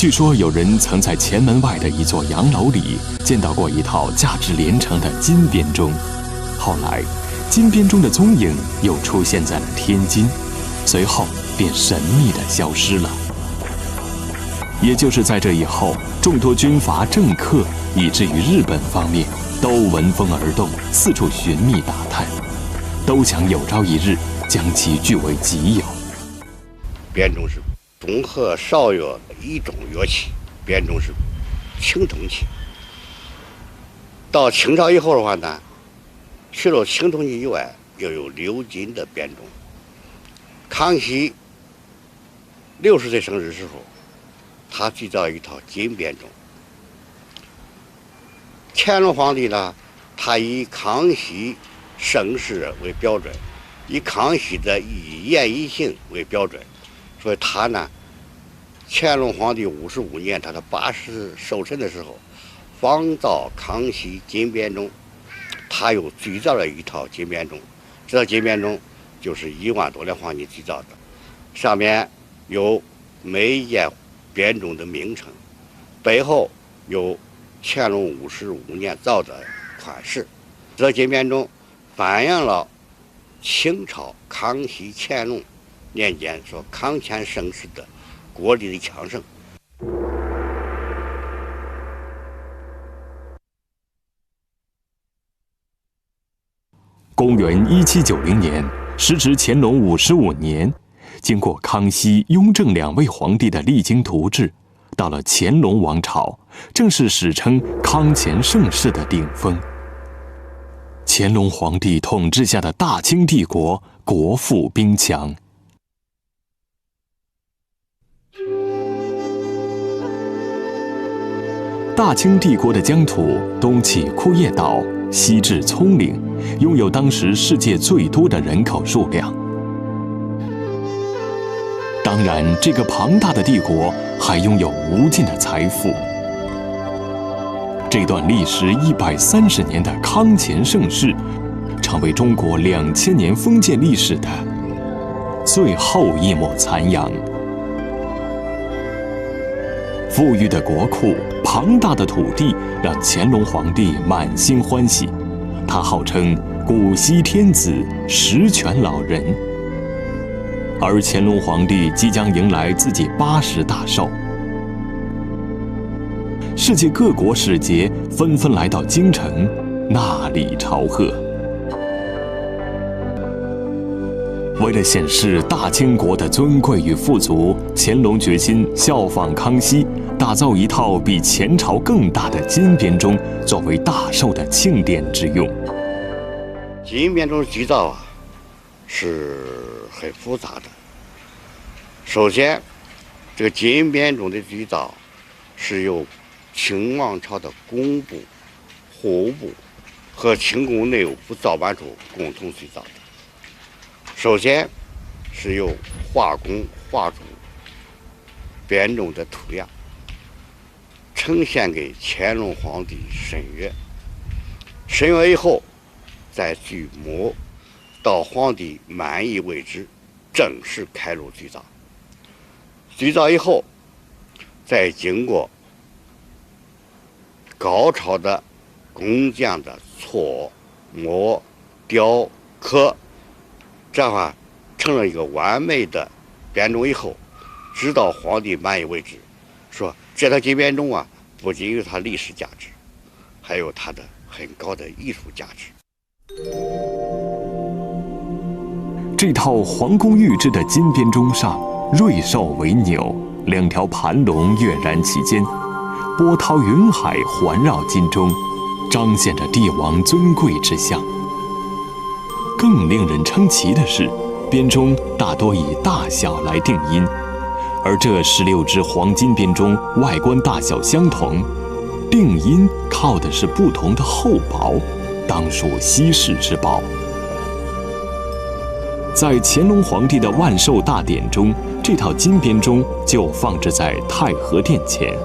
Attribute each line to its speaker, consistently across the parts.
Speaker 1: 据说有人曾在前门外的一座洋楼里见到过一套价值连城的金编钟，后来金编钟的踪影又出现在了天津，随后便神秘地消失了。也就是在这以后，众多军阀政客以至于日本方面都闻风而动，四处寻觅打探，都想有朝一日将其据为己有。
Speaker 2: 编钟是中和少乐的一种乐器，编钟是青铜器。到清朝以后的话呢，除了青铜器以外，又有鎏金的编钟。康熙60岁生日时候，他制造一套金编钟。乾隆皇帝呢，他以康熙盛世为标准，以康熙的一言一行为标准，所以他呢，乾隆皇帝55年，他的80寿辰的时候，仿造康熙金编钟，他又制造了一套金编钟。这套金编钟就是1万多两黄金制造的，上面有每一件编钟的名称，背后有乾隆55年造的款式。这金编钟反映了清朝康熙、乾隆年间说康乾盛世的国力的强盛。
Speaker 1: 公元1790年，时值乾隆55年，经过康熙、雍正2位皇帝的励精图治，到了乾隆王朝，正是史称康乾盛世的顶峰。乾隆皇帝统治下的大清帝国国富兵强。大清帝国的疆土东起库页岛，西至葱岭，拥有当时世界最多的人口数量。当然，这个庞大的帝国还拥有无尽的财富。这段历时130年的康乾盛世，成为中国2000年封建历史的最后一抹残阳。富裕的国库、庞大的土地，让乾隆皇帝满心欢喜。他号称古稀天子、十全老人。而乾隆皇帝即将迎来自己80大寿，世界各国使节纷纷来到京城纳礼朝贺。为了显示大清国的尊贵与富足，乾隆决心效仿康熙，打造一套比前朝更大的金编钟，作为大寿的庆典之用。
Speaker 2: 金编钟制造是很复杂的。首先，这个金编钟的制造是由清王朝的工部、户部和清宫内务府造办处共同制造的。首先是由画工画出编钟的图样，呈现给乾隆皇帝审阅，审阅以后再锯模，到皇帝满意为止，正式开炉制造。制造以后，再经过高超的工匠的搓磨雕刻，这样的话成了一个完美的编钟以后，直到皇帝满意为止。说这套金编钟不仅有它历史价值，还有它的很高的艺术价值。
Speaker 1: 这套皇宫御制的金编钟上，瑞兽为钮，2条盘龙跃然其间，波涛云海环绕金钟，彰显着帝王尊贵之相。更令人称奇的是，编钟大多以大小来定音，而这16只黄金编钟外观大小相同，定音靠的是不同的厚薄，当属稀世之宝。在乾隆皇帝的万寿大典中，这套金编钟就放置在太和殿前。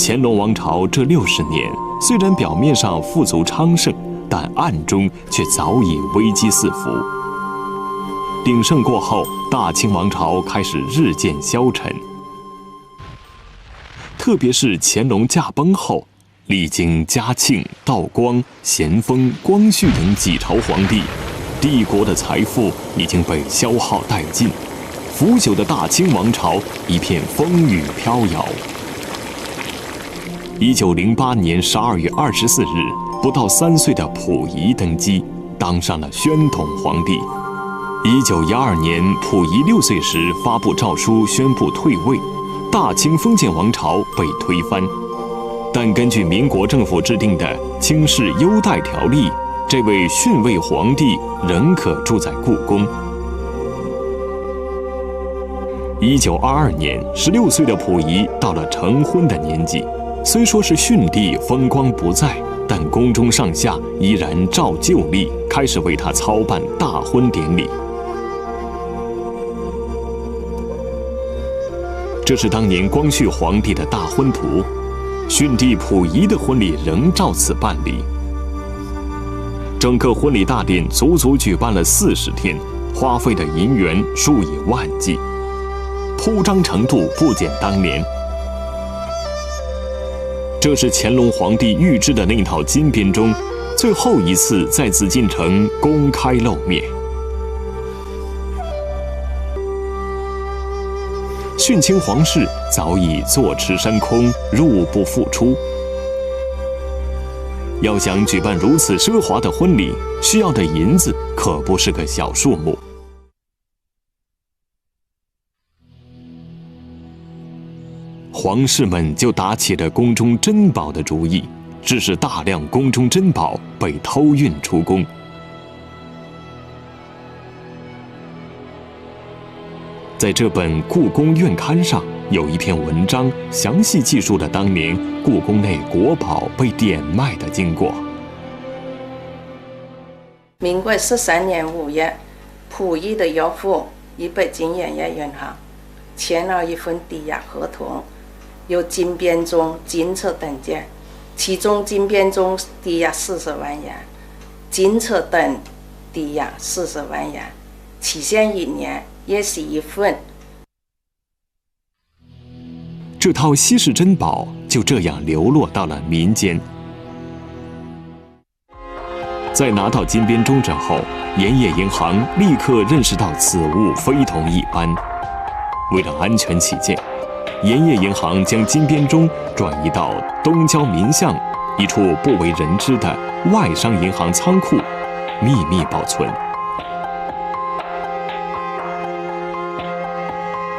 Speaker 1: 乾隆王朝这60年，虽然表面上富足昌盛，但暗中却早已危机四伏。鼎盛过后，大清王朝开始日渐消沉。特别是乾隆驾崩后，历经嘉庆、道光、咸丰、光绪等几朝皇帝，帝国的财富已经被消耗殆尽，腐朽的大清王朝一片风雨飘摇。1908年12月24日，不到3岁的溥仪登基，当上了宣统皇帝。1912年，溥仪6岁时发布诏书宣布退位，大清封建王朝被推翻。但根据民国政府制定的《清室优待条例》，这位逊位皇帝仍可住在故宫。1922年，16岁的溥仪到了成婚的年纪，虽说是逊帝风光不再，但宫中上下依然照旧例，开始为他操办大婚典礼。这是当年光绪皇帝的大婚图，逊帝溥仪的婚礼仍照此办理。整个婚礼大典足足举办了40天，花费的银元数以万计，铺张程度不减当年。这是乾隆皇帝御制的那套金编钟最后一次在紫禁城公开露面。逊清皇室早已坐吃山空，入不敷出。要想举办如此奢华的婚礼，需要的银子可不是个小数目。皇室们就打起了宫中珍宝的主意，致使大量宫中珍宝被偷运出宫。在这本《故宫院刊》上有一篇文章，详细记述了当年故宫内国宝被典卖的经过。
Speaker 3: 民国13年5月，溥仪的岳父已被金盐业银行签了一份抵押合同，有金编钟、金册等件，其中金编钟抵押40万元，金册等抵押40万元，期限1年，也是一份。
Speaker 1: 这套稀世珍宝就这样流落到了民间。在拿到金编钟之后，盐业银行立刻认识到此物非同一般。为了安全起见，盐业银行将金编钟转移到东郊民巷一处不为人知的外商银行仓库，秘密保存。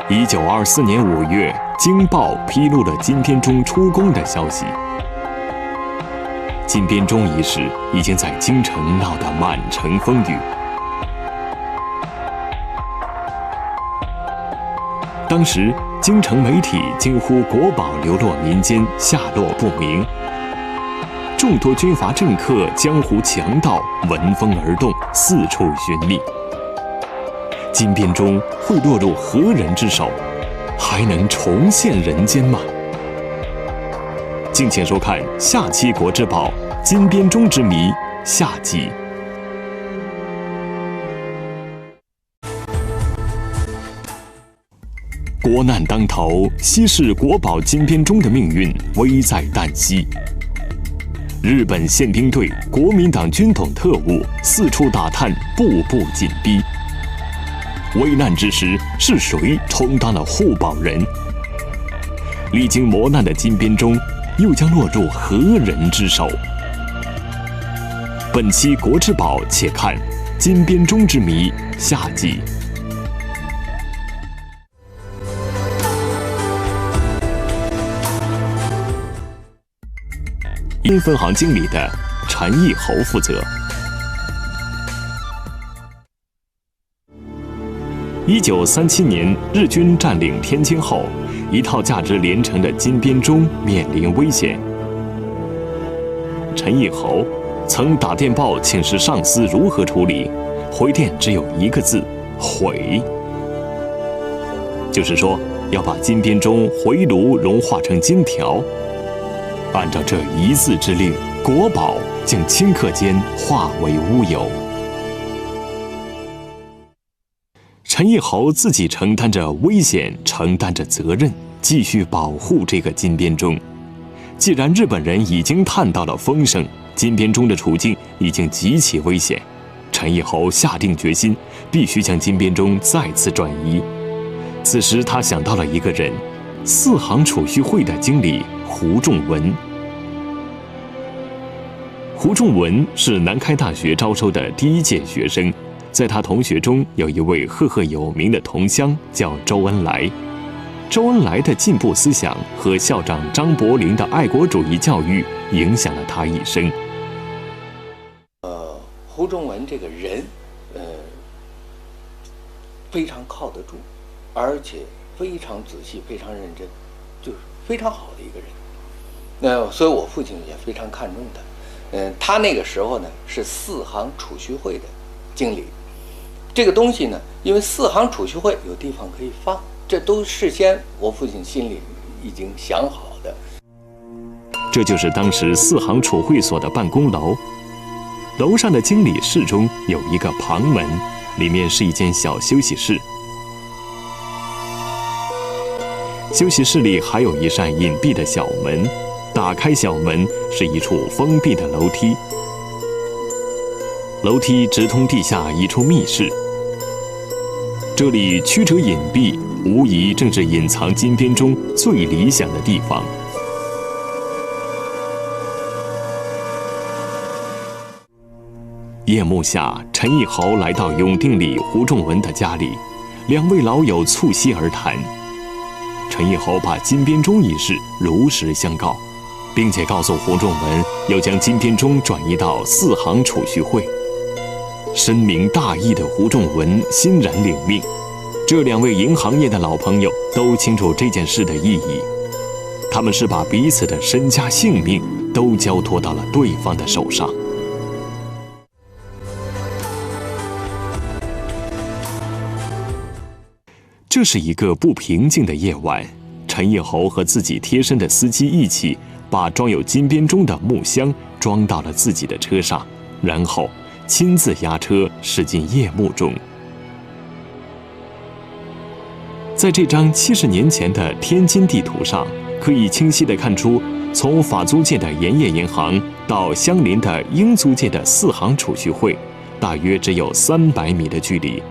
Speaker 1: 1924年5月，《京报》披露了金编钟出宫的消息。金编钟一事已经在京城闹得满城风雨。当时，京城媒体惊呼国宝流落民间，下落不明。众多军阀政客、江湖强盗闻风而动，四处寻觅。金编钟会落入何人之手？还能重现人间吗？敬请收看下期《国之宝·金编钟之谜》下集。国难当头，稀世国宝金编钟的命运危在旦夕。日本宪兵队、国民党军统特务四处打探，步步紧逼。危难之时，是谁充当了护宝人？历经磨难的金编钟又将落入何人之手？本期《国之宝》，且看《金编钟之谜》下集。因分行经理的陈义侯负责。1937年，日军占领天津后，一套价值连城的金编钟面临危险。陈义侯曾打电报请示上司如何处理，回电只有一个字：毁。就是说，要把金编钟回炉融化成金条。按照这一字之令，国宝竟顷刻间化为乌有。陈义侯自己承担着危险，承担着责任，继续保护这个金边钟。既然日本人已经探到了风声，金边钟的处境已经极其危险，陈义侯下定决心，必须将金边钟再次转移。此时他想到了一个人，四行储蓄会的经理胡仲文。胡仲文是南开大学招收的第一届学生，在他同学中有一位赫赫有名的同乡，叫周恩来。周恩来的进步思想和校长张伯苓的爱国主义教育影响了他一生。
Speaker 4: 胡仲文这个人，非常靠得住，而且非常仔细、非常认真，就是非常好的一个人。所以我父亲也非常看重他。他那个时候呢是四行储蓄会的经理。这个东西呢，因为四行储蓄会有地方可以放，这都事先我父亲心里已经想好的。
Speaker 1: 这就是当时四行储会所的办公楼。楼上的经理室中有一个旁门，里面是一间小休息室。休息室里还有一扇隐蔽的小门，打开小门是一处封闭的楼梯，楼梯直通地下一处密室。这里曲折隐蔽，无疑正是隐藏金边钟最理想的地方。夜幕下，陈义侯来到永定里胡仲文的家里，两位老友促膝而谈。陈义侯把金边钟一事如实相告，并且告诉胡仲文要将金边钟转移到四行储蓄会。深明大义的胡仲文欣然领命。这两位银行业的老朋友都清楚这件事的意义，他们是把彼此的身家性命都交托到了对方的手上。这是一个不平静的夜晚，陈义侯和自己贴身的司机一起把装有金边钟的木箱装到了自己的车上，然后亲自押车驶进夜幕中。在这张70年前的天津地图上，可以清晰地看出，从法租界的盐业银行到相邻的英租界的四行储蓄会，大约只有300米的距离。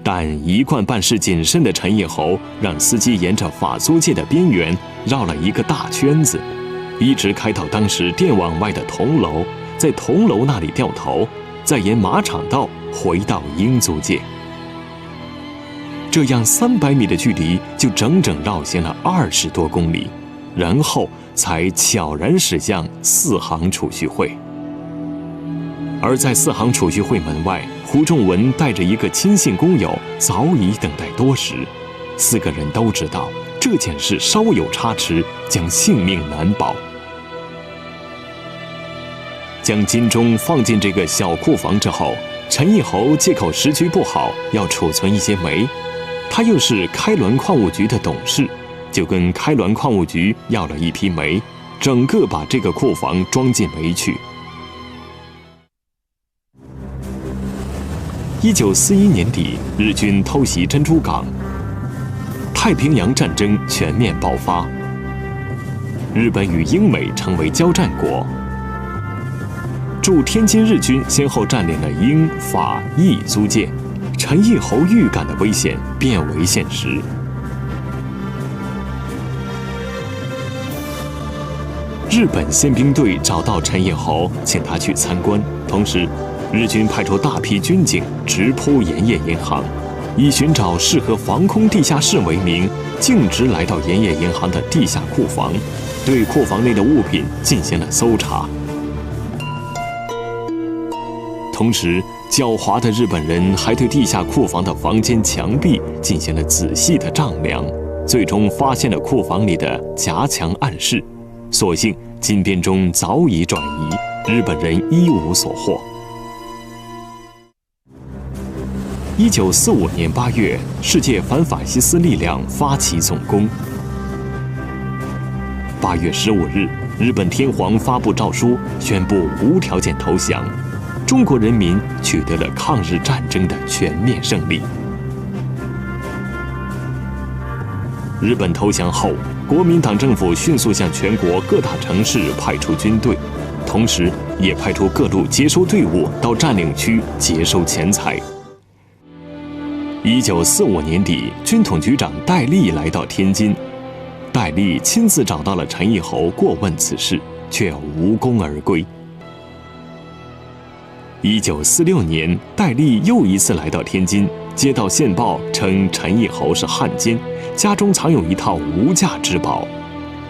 Speaker 1: 但一贯办事谨慎的陈义侯让司机沿着法租界的边缘绕了一个大圈子，一直开到当时电网外的铜楼，在铜楼那里掉头，再沿马场道回到英租界。这样300米的距离就整整绕行了20多公里，然后才悄然驶向四行储蓄会。而在四行储蓄会门外，胡仲文带着一个亲信工友早已等待多时。4个人都知道这件事稍有差池，将性命难保。将金钟放进这个小库房之后，陈义侯借口时局不好，要储存一些煤。他又是开滦矿务局的董事，就跟开滦矿务局要了一批煤，整个把这个库房装进煤去。1941年底，日军偷袭珍珠港，太平洋战争全面爆发，日本与英美成为交战国。驻天津日军先后占领了英、法、意租界，陈义侯预感的危险变为现实。日本宪兵队找到陈义侯，请他去参观，同时日军派出大批军警直扑盐业银行，以寻找适合防空地下室为名，径直来到盐业银行的地下库房，对库房内的物品进行了搜查。同时，狡猾的日本人还对地下库房的房间墙壁进行了仔细的丈量，最终发现了库房里的夹墙暗室。所幸金边钟早已转移，日本人一无所获。1945年8月，世界反法西斯力量发起总攻。8月15日，日本天皇发布诏书，宣布无条件投降，中国人民取得了抗日战争的全面胜利。日本投降后，国民党政府迅速向全国各大城市派出军队，同时也派出各路接收队伍到占领区接收钱财。1945年底，军统局长戴笠来到天津，戴笠亲自找到了陈义侯过问此事，却无功而归。1946年，戴笠又一次来到天津，接到线报称陈义侯是汉奸，家中藏有一套无价之宝。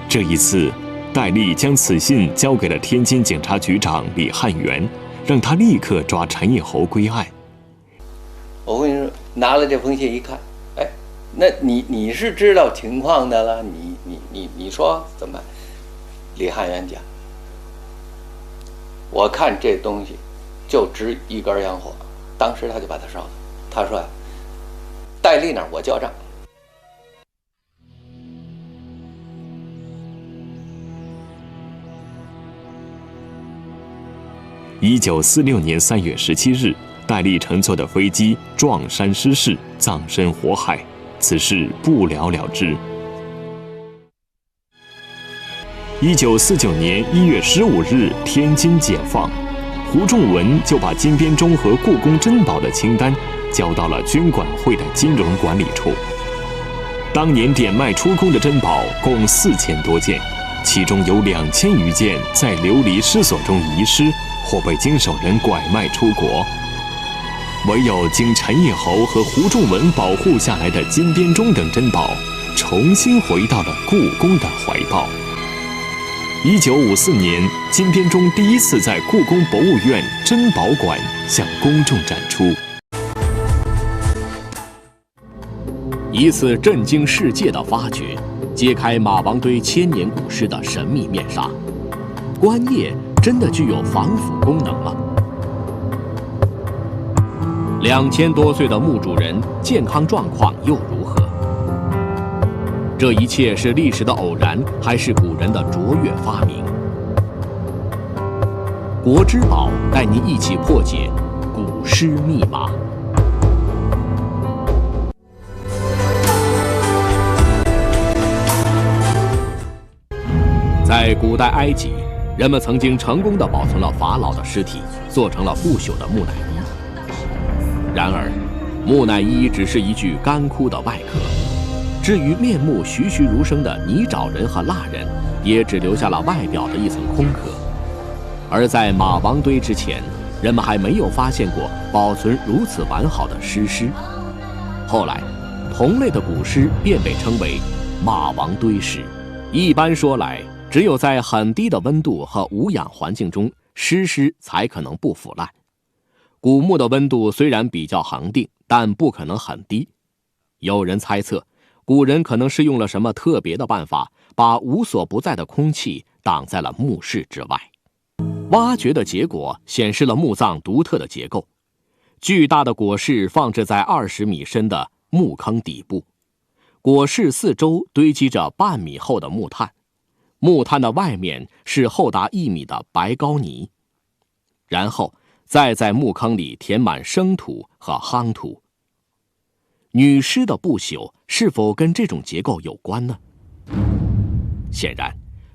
Speaker 1: 这一次，戴笠将此信交给了天津警察局长李汉元，让他立刻抓陈义侯归案。
Speaker 4: 我跟你说，拿了这封信一看，哎，那你是知道情况的了，你说怎么办？李汉元讲，我看这东西就值一根洋火，当时他就把它烧了。他说呀，戴笠那儿我交账。
Speaker 1: 1946年3月17日，戴笠乘坐的飞机撞山失事，葬身火海，此事不了了之。1949年1月15日，天津解放，胡仲文就把金编钟和故宫珍宝的清单交到了军管会的金融管理处。当年典卖出宫的珍宝共4000多件，其中有2000余件在流离失所中遗失，或被经手人拐卖出国。唯有经陈义侯和胡仲文保护下来的金编钟等珍宝，重新回到了故宫的怀抱。1954年，金编钟第一次在故宫博物院珍宝馆向公众展出。
Speaker 5: 一次震惊世界的发掘，揭开马王堆千年古尸的神秘面纱。棺液真的具有防腐功能吗？2000多岁的墓主人健康状况又如何？这一切是历史的偶然，还是古人的卓越发明？国之宝带您一起破解古尸密码。在古代埃及，人们曾经成功地保存了法老的尸体，做成了不朽的木乃伊。然而，木乃伊只是一具干枯的外壳，至于面目栩栩如生的泥沼人和蜡人，也只留下了外表的一层空壳。而在马王堆之前，人们还没有发现过保存如此完好的尸尸。后来，同类的古尸便被称为马王堆尸。一般说来，只有在很低的温度和无氧环境中，尸才可能不腐烂。古墓的温度虽然比较恒定，但不可能很低。有人猜测，古人可能是用了什么特别的办法，把无所不在的空气挡在了墓室之外。挖掘的结果显示了墓葬独特的结构。巨大的椁室放置在20米深的墓坑底部，椁室四周堆积着半米厚的木炭，木炭的外面是厚达1米的白膏泥，然后再在墓坑里填满生土和夯土。女尸的不朽是否跟这种结构有关呢？显然，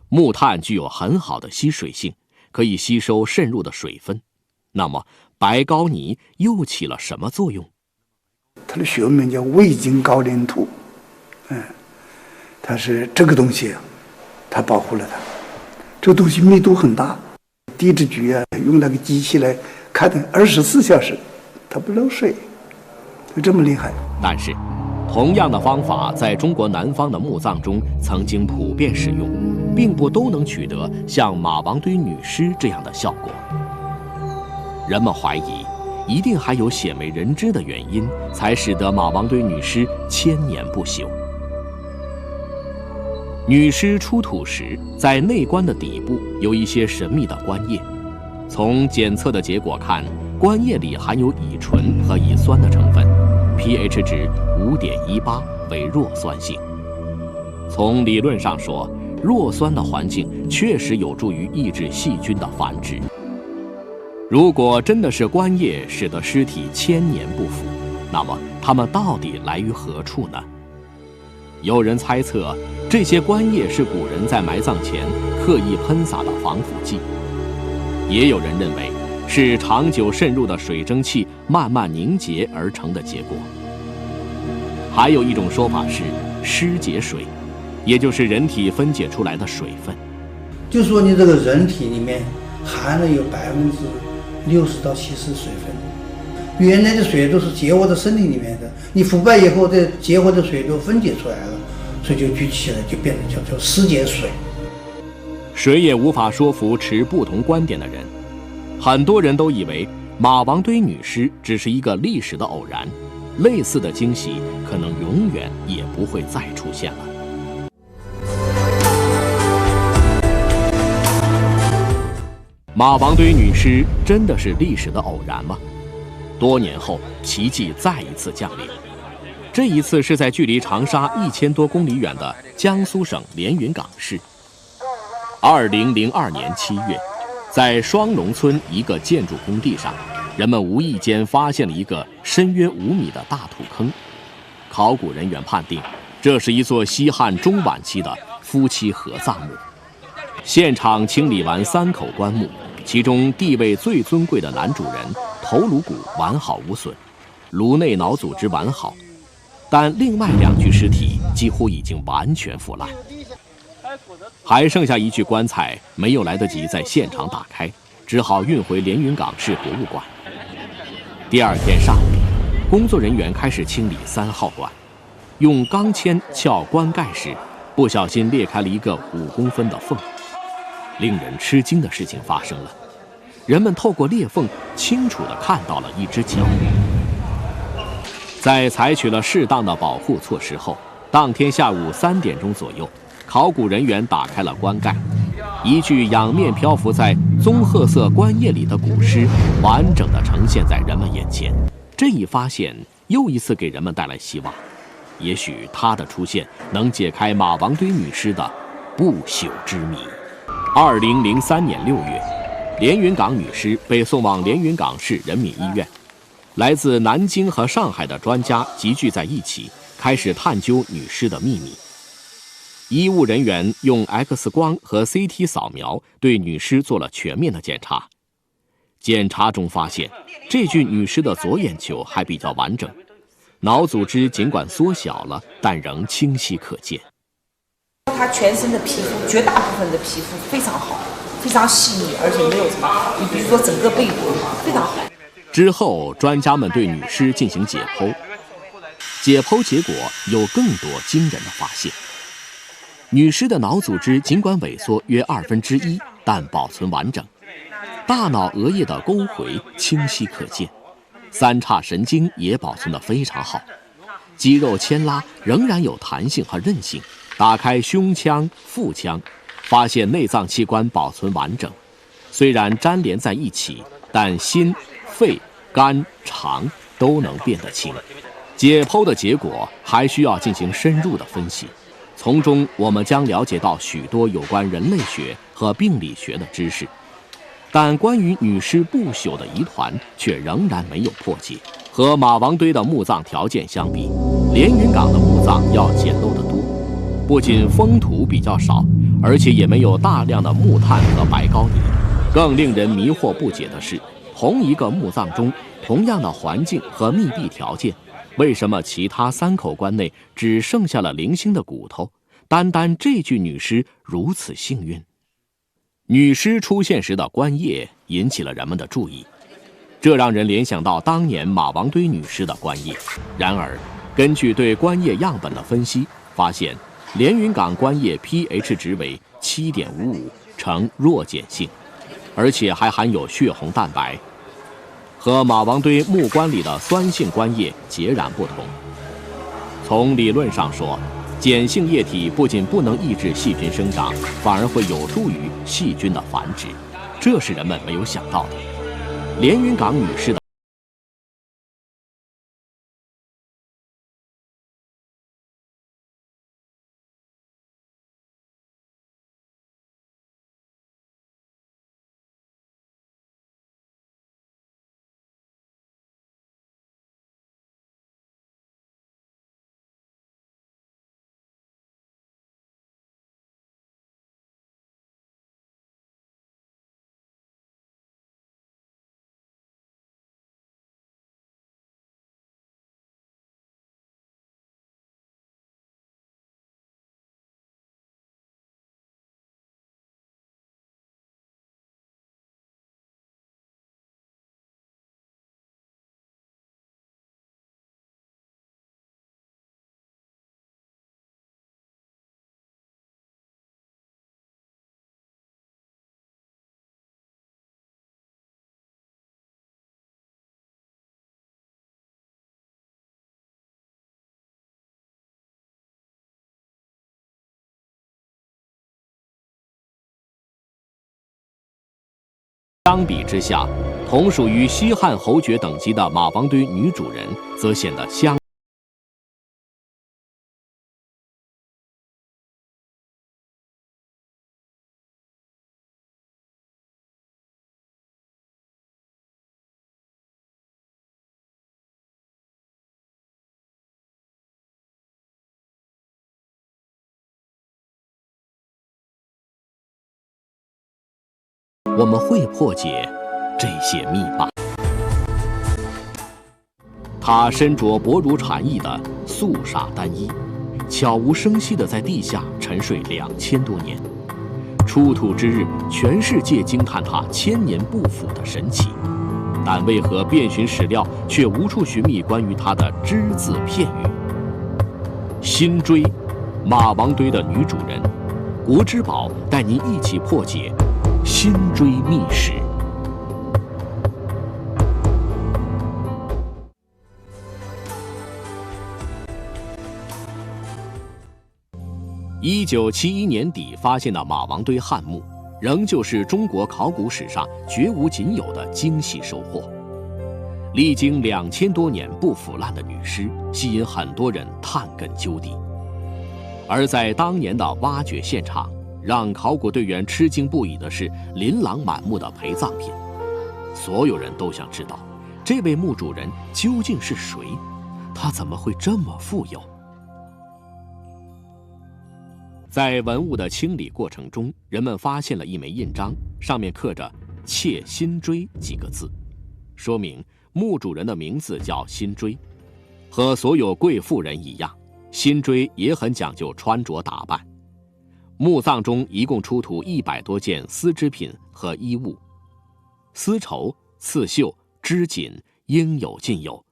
Speaker 5: 木炭具有很好的吸水性，可以吸收渗入的水分。那么，白膏泥又起了什么作用？
Speaker 6: 它的学名叫味精高岭土，它是这个东西，它保护了它。这个东西密度很大，地质局用那个机器来看的，24小时，它不漏水，就这么厉害。
Speaker 5: 但是，同样的方法在中国南方的墓葬中曾经普遍使用，并不都能取得像马王堆女尸这样的效果。人们怀疑，一定还有鲜为人知的原因，才使得马王堆女尸千年不朽。女尸出土时，在内棺的底部有一些神秘的棺液。从检测的结果看，棺液里含有乙醇和乙酸的成分 ，pH 值5.18，为弱酸性。从理论上说，弱酸的环境确实有助于抑制细菌的繁殖。如果真的是棺液使得尸体千年不腐，那么它们到底来于何处呢？有人猜测，这些棺液是古人在埋葬前刻意喷洒的防腐剂；也有人认为是长久渗入的水蒸气慢慢凝结而成的结果。还有一种说法是尸解水，也就是人体分解出来的水分。
Speaker 7: 就说你这个人体里面含了有60%到70%水分，原来的水都是结活在身体里面的，你腐败以后，这结活的水都分解出来了，所以就聚起来，就变成叫做尸解水。
Speaker 5: 谁也无法说服持不同观点的人。很多人都以为马王堆女尸只是一个历史的偶然，类似的惊喜可能永远也不会再出现了。马王堆女尸真的是历史的偶然吗？多年后，奇迹再一次降临。这一次是在距离长沙1000多公里远的江苏省连云港市。2002年7月，在双龙村一个建筑工地上，人们无意间发现了一个深约5米的大土坑。考古人员判定，这是一座西汉中晚期的夫妻合葬墓。现场清理完3口棺木，其中地位最尊贵的男主人头颅骨完好无损，颅内脑组织完好，但另外2具尸体几乎已经完全腐烂，还剩下1具棺材没有来得及在现场打开，只好运回连云港市博物馆。第2天上午，工作人员开始清理3号棺，用钢钎撬棺盖时，不小心裂开了一个5公分的缝。令人吃惊的事情发生了，人们透过裂缝清楚地看到了一只脚。在采取了适当的保护措施后，当天下午3点钟左右，考古人员打开了棺盖，一具仰面漂浮在棕褐色棺液里的古尸完整地呈现在人们眼前。这一发现又一次给人们带来希望，也许它的出现能解开马王堆女尸的不朽之谜。2003年6月，连云港女尸被送往连云港市人民医院。来自南京和上海的专家集聚在一起，开始探究女尸的秘密。医务人员用 X 光和 CT 扫描对女尸做了全面的检查。检查中发现，这具女尸的左眼球还比较完整，脑组织尽管缩小了，但仍清晰可见。
Speaker 8: 他全身的皮肤，绝大部分的皮肤非常好，非常细腻，而且没有什么，你比如说整个背部非常好。
Speaker 5: 之后，专家们对女尸进行解剖，解剖结果有更多惊人的发现。女尸的脑组织尽管萎缩约1/2，但保存完整，大脑额叶的沟回清晰可见，3叉神经也保存得非常好，肌肉牵拉仍然有弹性和韧性。打开胸腔、腹腔，发现内脏器官保存完整，虽然粘连在一起，但心、肺、肝、肠都能辨得清。解剖的结果还需要进行深入的分析，从中我们将了解到许多有关人类学和病理学的知识，但关于女尸不朽的疑团却仍然没有破解。和马王堆的墓葬条件相比，连云港的墓葬要简陋得多。不仅封土比较少，而且也没有大量的木炭和白膏泥。更令人迷惑不解的是，同一个墓葬中，同样的环境和密闭条件，为什么其他3口棺内只剩下了零星的骨头，单单这具女尸如此幸运？女尸出现时的棺液引起了人们的注意，这让人联想到当年马王堆女尸的棺液。然而，根据对棺液样本的分析，发现连云港棺液 pH 值为7.55，呈弱碱性，而且还含有血红蛋白，和马王堆木棺里的酸性棺液截然不同。从理论上说，碱性液体不仅不能抑制细菌生长，反而会有助于细菌的繁殖，这是人们没有想到的。连云港女尸的相比之下，同属于西汉侯爵等级的马王堆女主人则显得相。我们会破解这些密码。他身着薄如蝉翼的素纱单衣，悄无声息地在地下沉睡2000多年。出土之日，全世界惊叹他千年不腐的神奇，但为何遍寻史料却无处寻觅关于他的只字片语？辛追，马王堆的女主人，国之宝带您一起破解辛追秘史。1971年底发现的马王堆汉墓，仍旧是中国考古史上绝无仅有的惊喜收获。历经2000多年不腐烂的女尸，吸引很多人探根究底。而在当年的挖掘现场，让考古队员吃惊不已的是琳琅满目的陪葬品。所有人都想知道，这位墓主人究竟是谁？他怎么会这么富有？在文物的清理过程中，人们发现了一枚印章，上面刻着“妾辛追”几个字，说明墓主人的名字叫辛追。和所有贵妇人一样，辛追也很讲究穿着打扮。墓葬中一共出土100多件丝织品和衣物，丝绸、刺绣、织锦应有尽有，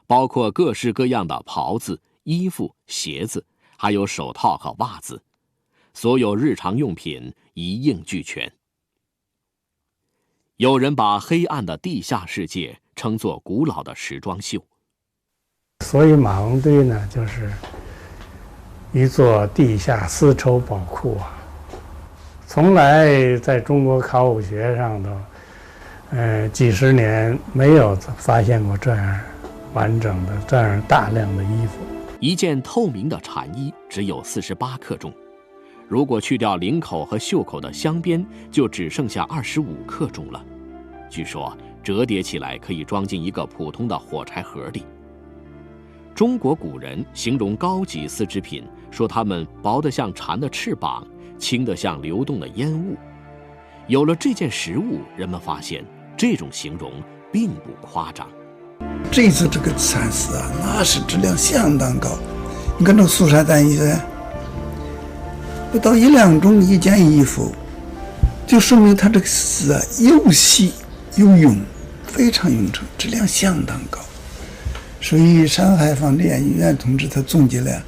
Speaker 5: 包括各式各样的袍子、衣服、鞋子，还有手套和袜子，所有日常用品一应俱全。有人把黑暗的地下世界称作古老的时装秀。
Speaker 9: 所以马王堆呢，就是一座地下丝绸宝库啊，从来在中国考古学上头，几十年没有发现过这样完整的、这样大量的衣服。
Speaker 5: 一件透明的蝉衣只有48克重，如果去掉领口和袖口的镶边，就只剩下25克重了。据说折叠起来可以装进一个普通的火柴盒里。中国古人形容高级丝织品，说它们薄得像蝉的翅膀，轻得像流动的烟雾。有了这件实物，人们发现这种形容并不夸张。
Speaker 6: 这次这个蚕丝啊，那是质量相当高。你看这素纱单衣，不到1-2钟一件衣服，就说明它这个丝啊又细又用，非常用成，质量相当高。所以上海仿制研究院同志他总结了，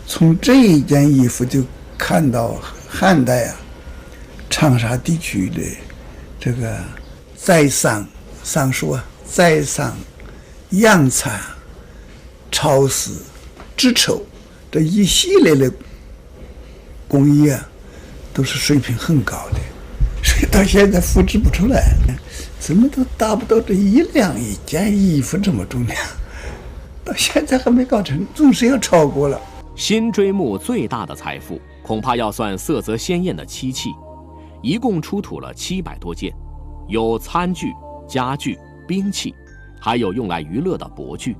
Speaker 6: 从这一件衣服就看到汉代啊长沙地区的这个栽桑桑树啊、栽桑、养蚕、超丝、织绸这一系列的工艺啊，都是水平很高的，所以到现在复制不出来，怎么都达不到这1两一件衣服这么重量。到现在还没搞成，总是要超过了。
Speaker 5: 辛追墓最大的财富，恐怕要算色泽鲜艳的漆器，一共出土了700多件，有餐具、家具、兵器，还有用来娱乐的帛具。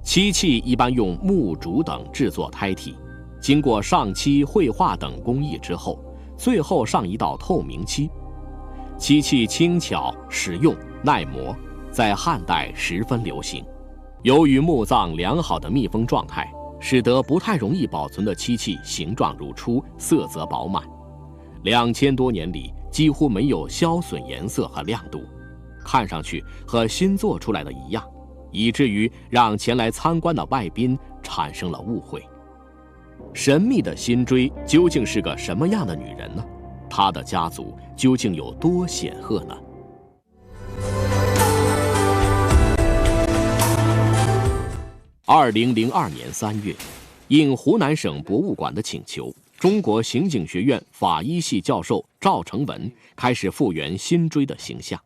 Speaker 5: 漆器一般用木、竹等制作胎体，经过上漆、绘画等工艺之后，最后上一道透明漆。漆器轻巧、实用、耐磨，在汉代十分流行。由于墓葬良好的密封状态，使得不太容易保存的漆器形状如初，色泽饱满。2000多年里几乎没有消损颜色和亮度，看上去和新做出来的一样，以至于让前来参观的外宾产生了误会。神秘的辛追究竟是个什么样的女人呢？她的家族究竟有多显赫呢？2002年3月，应湖南省博物馆的请求，中国刑警学院法医系教授赵成文开始复原辛追的形象。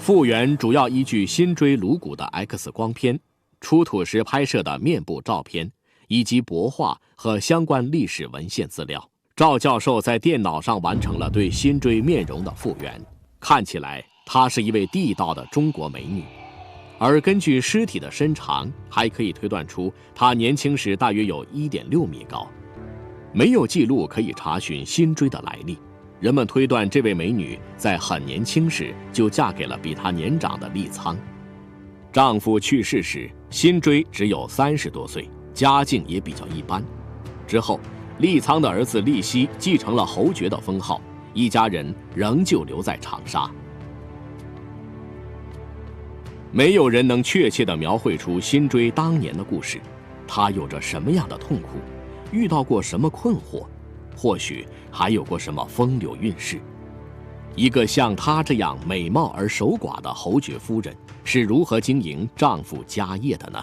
Speaker 5: 复原主要依据辛追颅骨的 X 光片、出土时拍摄的面部照片以及帛画和相关历史文献资料，赵教授在电脑上完成了对辛追面容的复原，看起来她是一位地道的中国美女。而根据尸体的身长，还可以推断出她年轻时大约有1.6米高。没有记录可以查询辛追的来历，人们推断这位美女在很年轻时就嫁给了比她年长的利苍。丈夫去世时，辛追只有30多岁，家境也比较一般。之后，利苍的儿子利熙继承了侯爵的封号，一家人仍旧留在长沙。没有人能确切地描绘出辛追当年的故事，她有着什么样的痛苦，遇到过什么困惑，或许还有过什么风流韵事。一个像她这样美貌而守寡的侯爵夫人是如何经营丈夫家业的呢？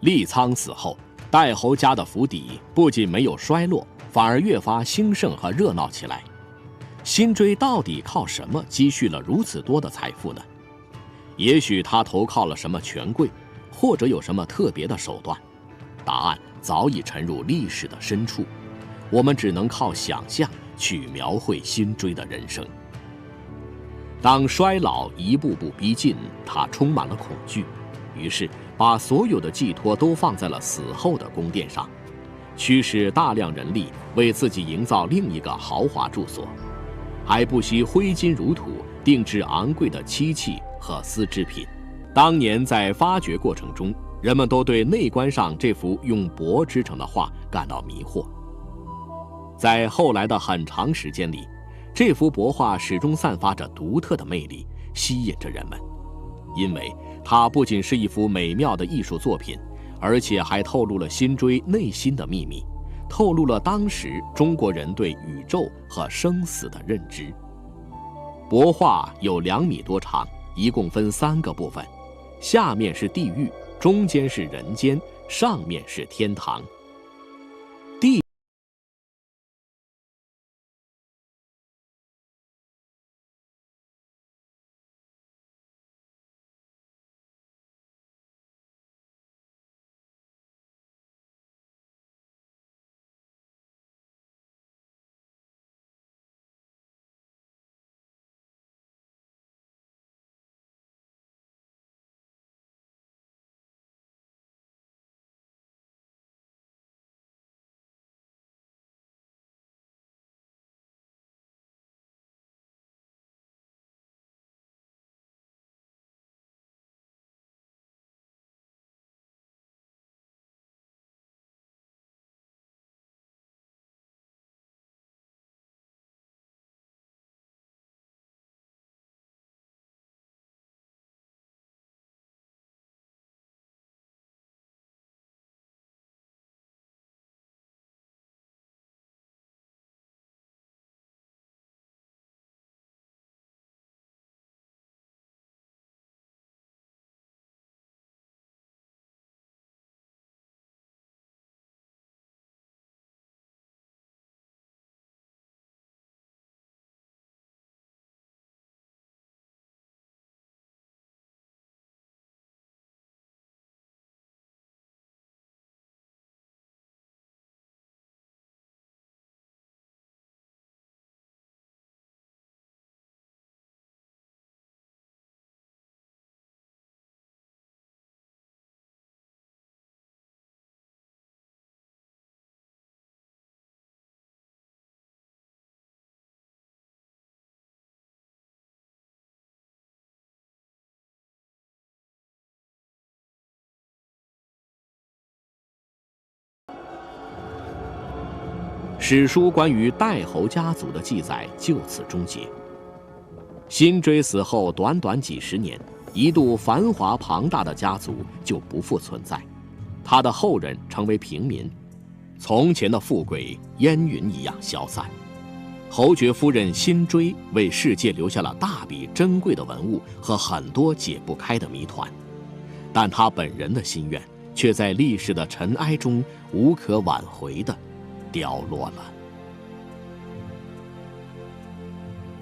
Speaker 5: 利苍死后，代侯家的府邸不仅没有衰落，反而越发兴盛和热闹起来。辛追到底靠什么积蓄了如此多的财富呢？也许他投靠了什么权贵，或者有什么特别的手段。答案早已沉入历史的深处，我们只能靠想象去描绘辛追的人生。当衰老一步步逼近，他充满了恐惧，于是把所有的寄托都放在了死后的宫殿上，驱使大量人力为自己营造另一个豪华住所，还不惜挥金如土，定制昂贵的漆器和丝织品。当年在发掘过程中，人们都对内观上这幅用帛织成的画感到迷惑。在后来的很长时间里，这幅帛画始终散发着独特的魅力，吸引着人们。因为它不仅是一幅美妙的艺术作品，而且还透露了辛追内心的秘密，透露了当时中国人对宇宙和生死的认知。帛画有2米多长，一共分3个部分，下面是地狱，中间是人间，上面是天堂。史书关于代侯家族的记载就此终结。辛追死后短短几十年，一度繁华庞大的家族就不复存在，他的后人成为平民，从前的富贵烟云一样消散。侯爵夫人辛追为世界留下了大笔珍贵的文物和很多解不开的谜团，但他本人的心愿却在历史的尘埃中无可挽回地凋落了。